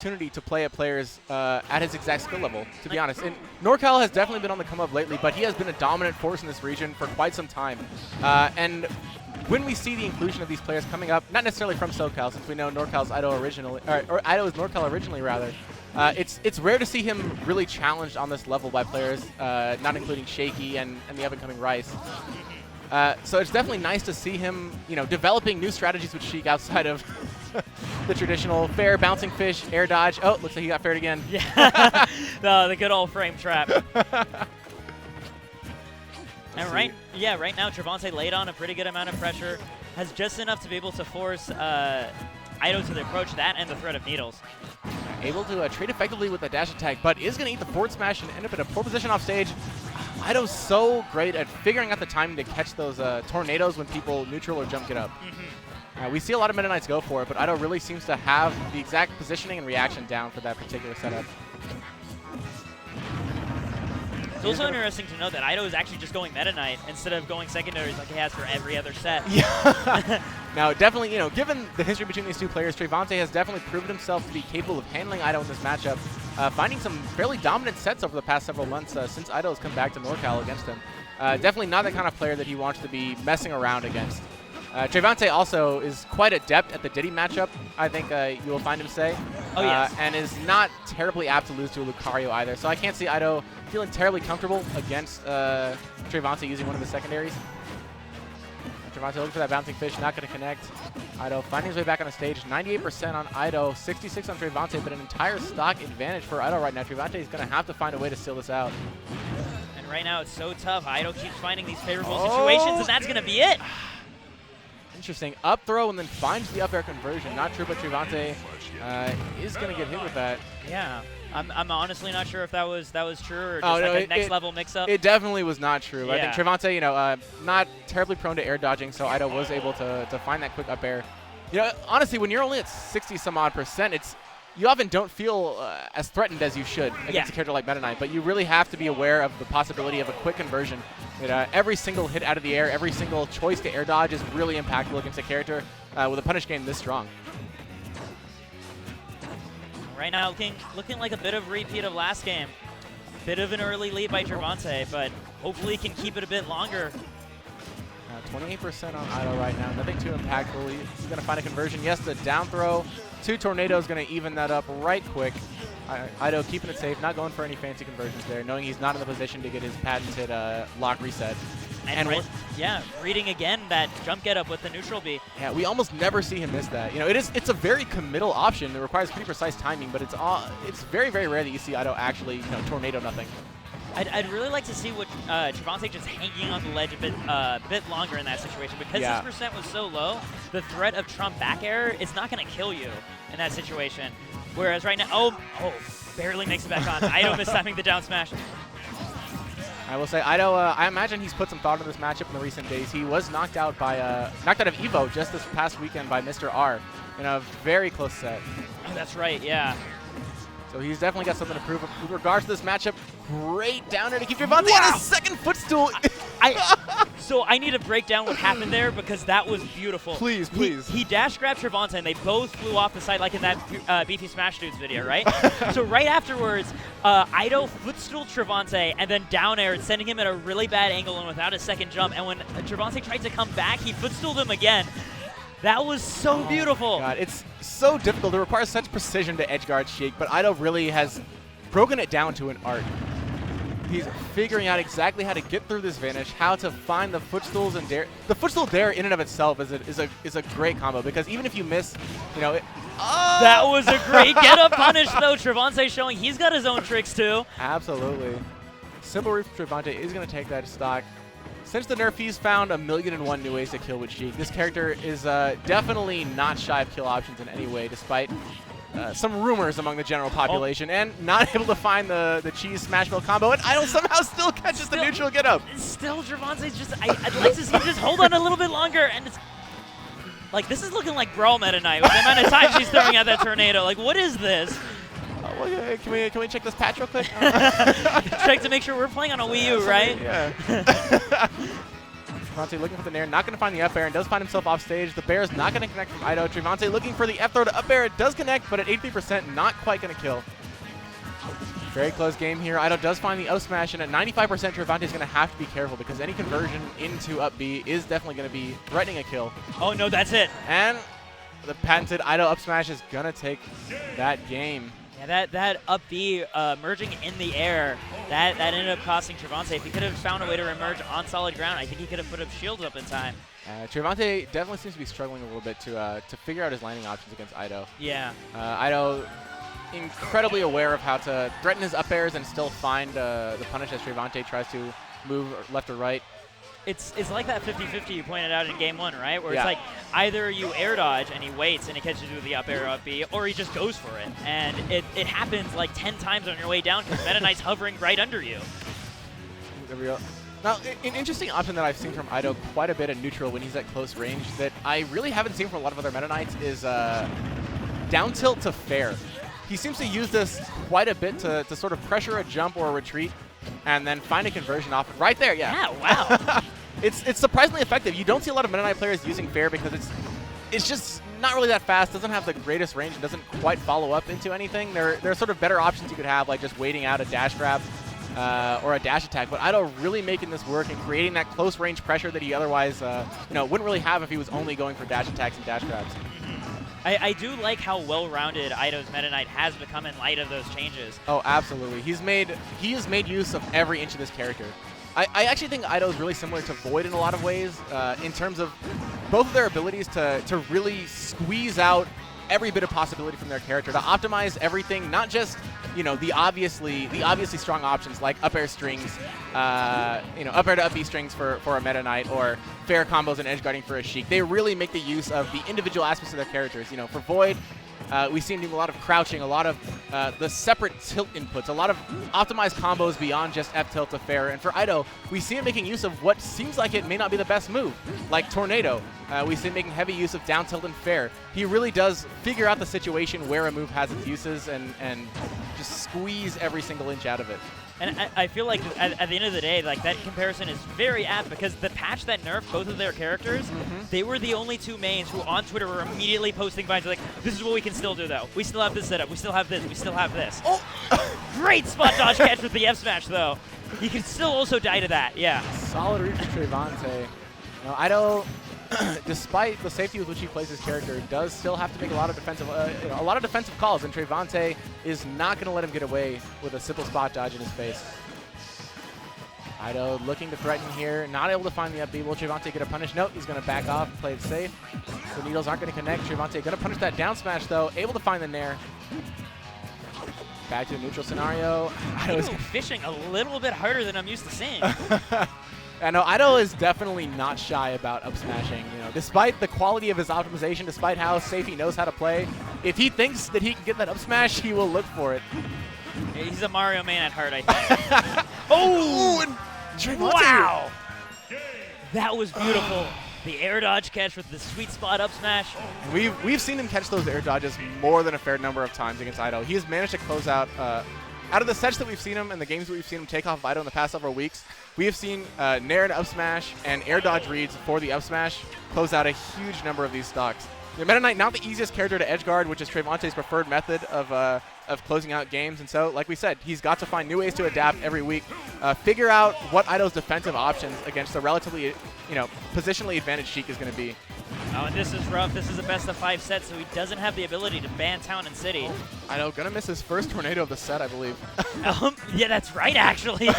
opportunity to play at players at his exact skill level, to be honest. And NorCal has definitely been on the come up lately, but he has been a dominant force in this region for quite some time. And when we see the inclusion of these players coming up, not necessarily from SoCal, since we know NorCal's Ido originally, or Ido is NorCal originally rather, it's rare to see him really challenged on this level by players, not including Shaky and the up-and-coming Rice. So it's definitely nice to see him, developing new strategies with Sheik outside of the traditional fair, bouncing fish, air dodge. Oh, looks like he got faired again. Yeah, the good old frame trap. And right now Trevonte laid on a pretty good amount of pressure, has just enough to be able to force Ido to approach that and the threat of needles. Able to trade effectively with the dash attack, but is going to eat the forward smash and end up in a poor position off stage. Ido's so great at figuring out the timing to catch those tornadoes when people neutral or jump get up. We see a lot of Meta Knights go for it, but Ido really seems to have the exact positioning and reaction down for that particular setup. It's also interesting to know that Ido is actually just going Meta Knight instead of going secondaries like he has for every other set. Yeah. Now, definitely, given the history between these two players, Trevonte has definitely proven himself to be capable of handling Ido in this matchup, finding some fairly dominant sets over the past several months since Ido has come back to NorCal against him. Definitely not the kind of player that he wants to be messing around against. Trevonte also is quite adept at the Diddy matchup, I think you will find him say. Oh, yes. And is not terribly apt to lose to a Lucario either. So I can't see Ido feeling terribly comfortable against Trevonte using one of the secondaries. Trevonte looking for that bouncing fish, not going to connect. Ido finding his way back on the stage. 98% on Ido, 66 on Trevonte, but an entire stock advantage for Ido right now. Trevonte is going to have to find a way to seal this out. And right now it's so tough. Ido keeps finding these favorable situations, and that's going to be it. Interesting. Up throw and then finds the up air conversion. Not true, but Trevonte is going to get hit with that. Yeah. I'm honestly not sure if that was true or just a next level mix-up. It definitely was not true. Yeah. I think Trevonte, not terribly prone to air dodging, so Ido was able to find that quick up air. Honestly, when you're only at 60-some-odd%, you often don't feel as threatened as you should against a character like Meta Knight, but you really have to be aware of the possibility of a quick conversion. Every single hit out of the air, every single choice to air dodge is really impactful against a character with a punish game this strong. Right now, looking like a bit of repeat of last game. Bit of an early lead by Trevonte, but hopefully he can keep it a bit longer. 28% on Ido right now. Nothing too impactful. He's going to find a conversion. Yes, the down throw. 2 tornadoes going to even that up right quick. Ido keeping it safe, not going for any fancy conversions there, knowing he's not in the position to get his patented lock reset. And reading again that jump get up with the neutral B. Yeah, we almost never see him miss that. It's a very committal option that requires pretty precise timing, but it's very, very rare that you see Ido actually tornado nothing. I'd really like to see what Trevonte just hanging on the ledge a bit longer in that situation, because his percent was so low. The threat of Trump back air is not going to kill you in that situation. Whereas right now, barely makes it back on. Ido mistiming the down smash. I will say, Ido, I imagine he's put some thought into this matchup in the recent days. He was knocked out of Evo just this past weekend by Mr. R in a very close set. Oh, that's right, yeah. So he's definitely got something to prove with regards to this matchup. Great down there to keep Trevonte on his second footstool. So I need to break down what happened there, because that was beautiful. Please. He dash grabbed Trevonte and they both flew off the side like in that Beefy Smash Dudes video, right? So right afterwards, Ido footstool Trevonte and then down air, sending him at a really bad angle and without a second jump. And when Trevonte tried to come back, he footstooled him again. That was so beautiful. God, it's so difficult. It requires such precision to edgeguard Sheik, but Ido really has broken it down to an art. He's figuring out exactly how to get through this vanish, how to find the footstools and dare. The footstool dare in and of itself is a great combo, because even if you miss, That was a great get-up punish, though. Trevonte showing he's got his own tricks, too. Absolutely. Simple Reef Trevonte is going to take that stock. Since the nerf, he's found 1,000,001 new ways to kill with Sheik. This character is definitely not shy of kill options in any way, despite some rumors among the general population, and not able to find the cheese smash mill combo, and Ido somehow still catches the neutral get up. Still, Trevonte's just, I'd like to see him just hold on a little bit longer, and it's like, this is looking like Brawl Meta Knight with the amount of time she's throwing out that tornado. Like, what is this? Can we check this patch real quick? Check to make sure we're playing on a Wii U, right? Yeah. Trevonte looking for the nair, not going to find the up air, and does find himself off stage. The bear is not going to connect from Ido. Trevonte looking for the F throw to up air. It does connect, but at 83%, not quite going to kill. Very close game here. Ido does find the up smash, and at 95%, Trevonte is going to have to be careful because any conversion into up B is definitely going to be threatening a kill. Oh, no, that's it. And the patented Ido up smash is going to take that game. Yeah, that up B merging in the air, that ended up costing Trevonte. If he could have found a way to emerge on solid ground, I think he could have put up shields up in time. Trevonte definitely seems to be struggling a little bit to figure out his landing options against Ido. Yeah. Ido incredibly aware of how to threaten his up airs and still find the punish as Trevonte tries to move left or right. It's like that 50-50 you pointed out in game 1, right? Where yeah. It's like either you air dodge and he waits and he catches you with the up air up B, or he just goes for it. And it happens like 10 times on your way down because Meta Knight's hovering right under you. There we go. Now, an interesting option that I've seen from Ido quite a bit in neutral when he's at close range that I really haven't seen from a lot of other Meta Knights is down tilt to fair. He seems to use this quite a bit to sort of pressure a jump or a retreat and then find a conversion off it. Right there, yeah. Yeah, wow. It's surprisingly effective. You don't see a lot of Meta Knight players using fair because it's just not really that fast, doesn't have the greatest range, and doesn't quite follow up into anything. There are sort of better options you could have, like just waiting out a dash grab or a dash attack. But Ido really making this work and creating that close range pressure that he otherwise wouldn't really have if he was only going for dash attacks and dash grabs. I do like how well-rounded Ido's Meta Knight has become in light of those changes. Oh, absolutely. He has made use of every inch of this character. I actually think Ido is really similar to Void in a lot of ways in terms of both of their abilities to really squeeze out every bit of possibility from their character, to optimize everything, not just the obviously strong options like up air strings, up air to up B strings for a Meta Knight, or fair combos and edge guarding for a Sheik. They really make the use of the individual aspects of their characters. For Void, we see him doing a lot of crouching, a lot of the separate tilt inputs, a lot of optimized combos beyond just F tilt to fair. And for Ido, we see him making use of what seems like it may not be the best move, like Tornado. We see him making heavy use of down tilt and fair. He really does figure out the situation where a move has its uses and just squeeze every single inch out of it. And I feel like at the end of the day, like that comparison is very apt because the patch that nerfed both of their characters, they were the only two mains who on Twitter were immediately posting vines like, this is what we can still do though. We still have this setup. We still have this. We still have this. Oh, great spot dodge catch with the F smash though. You can still also die to that. Yeah. Solid reach from Trevonte. Ido, despite the safety with which he plays his character, does still have to make a lot of defensive calls, and Trevonte is not going to let him get away with a simple spot dodge in his face. Ido looking to threaten here, not able to find the up B. Will Trevonte get a punish? Nope, he's going to back off, play it safe. The needles aren't going to connect. Trevonte going to punish that down smash though, able to find the nair. Back to a neutral scenario. Ido's fishing a little bit harder than I'm used to seeing. I know Ido is definitely not shy about up smashing. Despite the quality of his optimization, despite how safe he knows how to play, if he thinks that he can get that up smash, he will look for it. Yeah, he's a Mario man at heart, I think. Oh! Wow! That was beautiful. The air dodge catch with the sweet spot up smash. We've seen him catch those air dodges more than a fair number of times against Ido. He has managed to close out. Out of the sets that we've seen him and the games that we've seen him take off of Ido in the past several weeks, we have seen nair and up smash and air dodge reads for the up smash close out a huge number of these stocks. The Meta Knight, not the easiest character to edge guard, which is Trevonte's preferred method of closing out games. And so, like we said, he's got to find new ways to adapt every week, figure out what Ido's defensive options against the relatively, positionally advantaged Sheik is going to be. Oh, and this is rough. This is a best of 5 set, so he doesn't have the ability to ban Town and City. Ido gonna miss his first tornado of the set, I believe. Yeah, that's right, actually.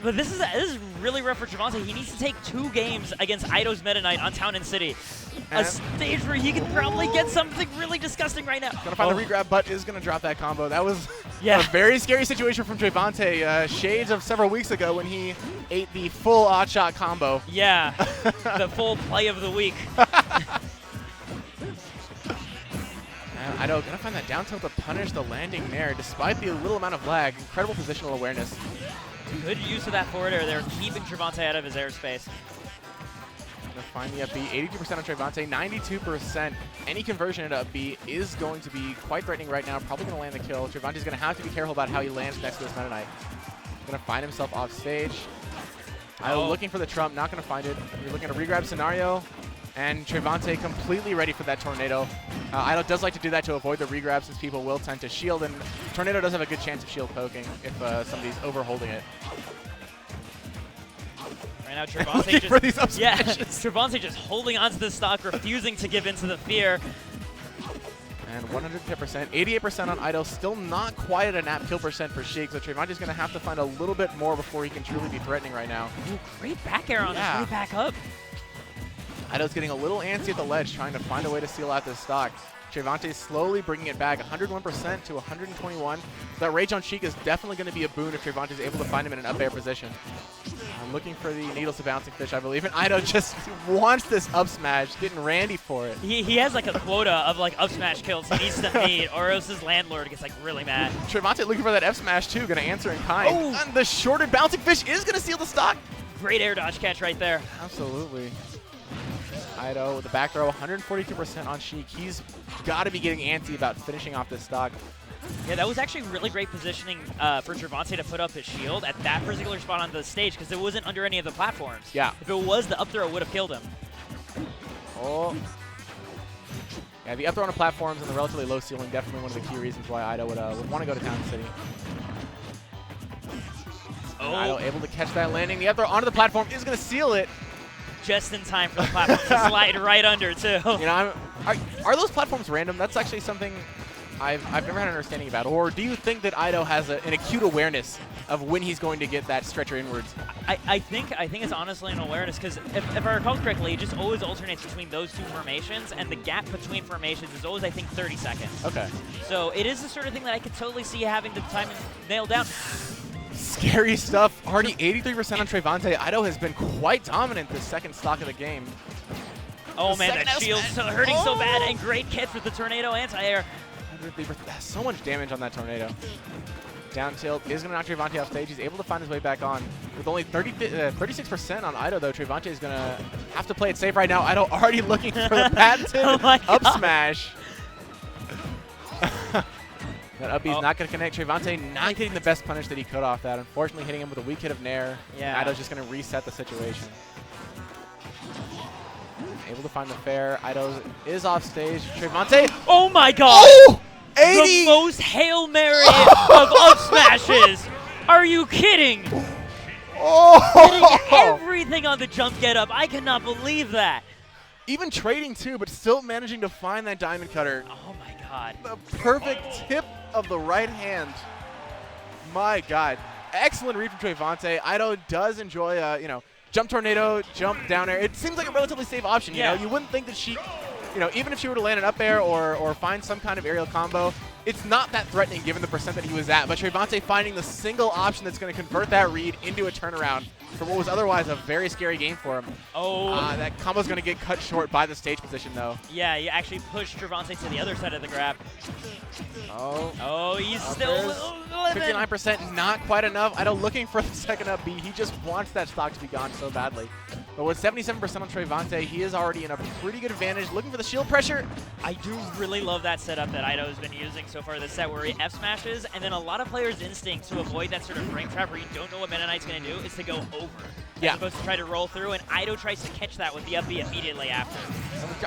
But this is really rough for Trevonte. He needs to take 2 games against Ido's Meta Knight on Town and City. A stage where he could probably get something really disgusting right now. Gonna find the regrab, but is gonna drop that combo. That was a very scary situation from Trevonte. Shades of several weeks ago when he ate the full odd shot combo. Yeah, the full play of the week. Ido gonna find that down tilt to punish the landing there, despite the little amount of lag. Incredible positional awareness. Good use of that forward air there, keeping Trevonte out of his airspace. Gonna find the up B, 82% on Trevonte, 92%. Any conversion into up B is going to be quite threatening right now, probably gonna land the kill. Trevonte's gonna have to be careful about how he lands next to his Meta Knight. Gonna find himself off stage. Ido looking for the trump, not going to find it. You're looking at a regrab scenario, and Trevonte completely ready for that tornado. Ido does like to do that to avoid the regrab since people will tend to shield, and tornado does have a good chance of shield poking if somebody's overholding it. Right now, Trevonte looking for these up smashes. Trevonte just holding onto the stock, refusing to give in to the fear. And 110%, 88% on Ido, still not quite at a nap kill percent for Sheik, so Trevonte's going to have to find a little bit more before he can truly be threatening right now. Ooh, great back air on his way back up. Ido's getting a little antsy at the ledge, trying to find a way to seal out this stock. Trevonte's slowly bringing it back, 101% to 121. So that rage on Sheik is definitely going to be a boon if Trevonte's able to find him in an up air position. I'm looking for the needles to bouncing fish, I believe, and Ido just wants this up smash, getting randy for it. He has like a quota of like up smash kills he needs to meet, or else his landlord gets like really mad. Trevonte looking for that F smash too, going to answer in kind. Oh. And the shorted bouncing fish is going to seal the stock. Great air dodge catch right there. Absolutely. Ido with the back throw, 142% on Sheik. He's got to be getting antsy about finishing off this stock. Yeah, that was actually really great positioning for Trevonte to put up his shield at that particular spot on the stage because it wasn't under any of the platforms. Yeah. If it was, the up throw would have killed him. Oh. Yeah, the up throw on the platforms and the relatively low ceiling, definitely one of the key reasons why Ido would want to go to Town City. Oh. Ido able to catch that landing. The up throw onto the platform is going to seal it. Just in time for the platform to slide right under, too. You know, are those platforms random? That's actually something I've never had an understanding about. Or do you think that Ido has an acute awareness of when he's going to get that stretcher inwards? I think it's honestly an awareness because if I recall correctly, it just always alternates between those two formations, and the gap between formations is always, I think, 30 seconds. Okay. So it is the sort of thing that I could totally see having the time nailed down. Scary stuff. Already 83% on Trevonte. Ido has been quite dominant this second stock of the game. Oh man, that shield's so hurting so bad, and great catch with the tornado anti-air. So much damage on that tornado. Down tilt is going to knock Trevonte off stage. He's able to find his way back on. With only 36% on Ido, though, Trevonte is going to have to play it safe right now. Ido already looking for the patented up smash. That up B's not going to connect. Trevonte not getting the best punish that he could off that. Unfortunately, hitting him with a weak hit of Nair. Yeah. Ido's just going to reset the situation. Able to find the fair. Ido is off stage. Trevonte. Oh my god! Oh! 80! The most Hail Mary of up smashes! Are you kidding? Oh! Hitting everything on the jump get up. I cannot believe that. Even trading too, but still managing to find that diamond cutter. Oh my god. The perfect tip of the right hand. My god. Excellent read from Trevonte. Ido does enjoy, you know, jump tornado, jump down air. It seems like a relatively safe option, you know? You wouldn't think that she, you know, even if she were to land an up air or find some kind of aerial combo, it's not that threatening given the percent that he was at. But Trevonte finding the single option that's going to convert that read into a turnaround for what was otherwise a very scary game for him. Oh. That combo's going to get cut short by the stage position, though. Yeah, you actually pushed Trevonte to the other side of the grab. Oh, he's still living. 59%, not quite enough. Ido looking for the second up B. He just wants that stock to be gone so badly. But with 77% on Trevonte, he is already in a pretty good advantage. Looking for the shield pressure. I do really love that setup that Ido has been using so far this set, where he F smashes, and then a lot of players' instinct to avoid that sort of frame trap where you don't know what Meta Knight's going to do is to go over. As opposed to try to roll through, and Ido tries to catch that with the up B immediately after.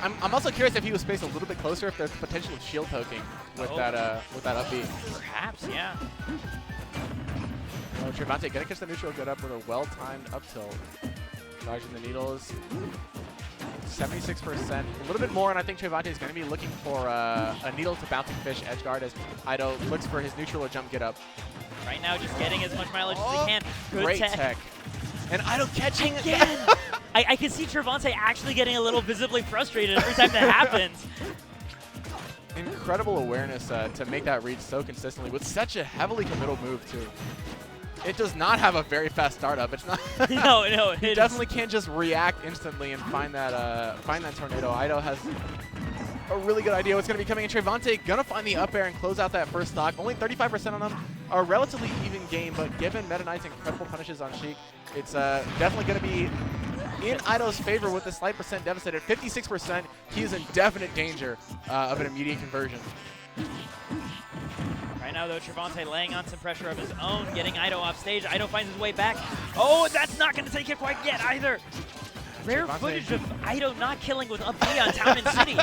I'm also curious if he was spaced a little bit closer, if there's potential of shield poking with that up B. Perhaps, yeah. Oh, Trevonte gonna catch the neutral good up with a well-timed up tilt. Dodging the needles. 76%. A little bit more, and I think Trevonte is going to be looking for a needle to bouncing fish edge guard as Ido looks for his neutral or jump get up. Right now, just getting as much mileage as he can. Good Great tech. And Ido catching again. I can see Trevonte actually getting a little visibly frustrated every time that happens. Incredible awareness to make that read so consistently with such a heavily committal move too. It does not have a very fast startup. It's not. No, you definitely can't just react instantly and find that tornado. Ido has a really good idea what's going to be coming in. Trevonte gonna find the up air and close out that first stock. Only 35% on them. A relatively even game, but given Meta Knight's incredible punishes on Sheik, it's definitely going to be in Ido's favor with a slight percent deficit. At 56%, he is in definite danger of an immediate conversion. Right now, though, Trevonte laying on some pressure of his own, getting Ido off stage. Ido finds his way back. Oh, that's not going to take it quite yet either. Rare Trevonte. footage of Ido not killing with up B on Town and City.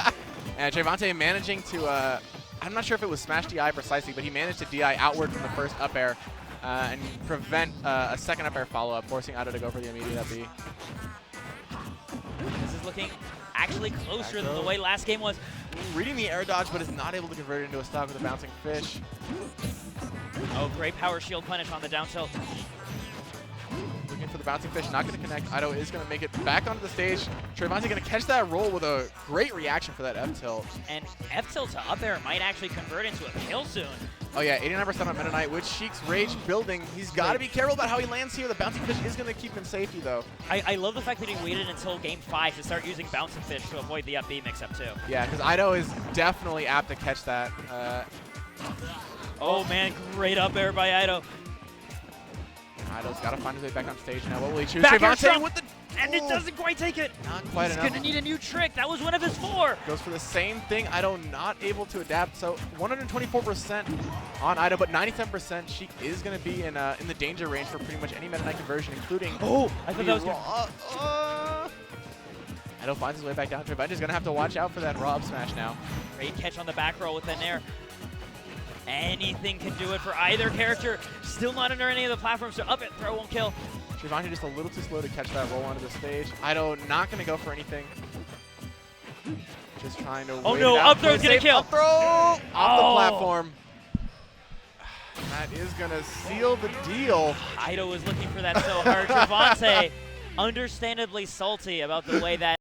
And Trevonte managing to, I'm not sure if it was smash DI precisely, but he managed to DI outward from the first up air and prevent a second up air follow-up, forcing Ido to go for the immediate up B. This is looking actually closer than the way last game was. Reading the air dodge, but is not able to convert it into a stock with a bouncing fish. Oh, great power shield punish on the down tilt. Looking for the bouncing fish, not going to connect. Ido is going to make it back onto the stage. Trevonte going to catch that roll with a great reaction for that F tilt. And F tilt to up air might actually convert into a kill soon. Oh yeah, 89% on Meta Knight with Sheik's rage building. He's got to be careful about how he lands here. The bouncing fish is going to keep him in safety though. I love the fact that he waited until game 5 to start using bouncing fish to avoid the up B mix-up too. Yeah, because Ido is definitely apt to catch that. Oh man, great up air by Ido. Ido's got to find his way back on stage now. What will he choose? Back air Trevonte shot, with the... and it doesn't quite take it. Not quite He's enough. gonna need a new trick. That was one of his 4. Goes for the same thing. Ido not able to adapt. So 124% on Ido, but 97%. Sheik is going to be in the danger range for pretty much any Meta Knight conversion, including... Oh, I thought that was gonna... Ido finds his way back down. Trevonte's going to have to watch out for that raw up smash now. Great catch on the back roll with an air. Anything can do it for either character. Still not under any of the platforms, so up it, throw won't kill. Trevonte just a little too slow to catch that roll onto the stage. Ido not going to go for anything. Just trying to wait no, it out. up throw's gonna kill. Up throw off the platform. That is going to seal the deal. Ido was looking for that so hard. Trevonte, understandably salty about the way that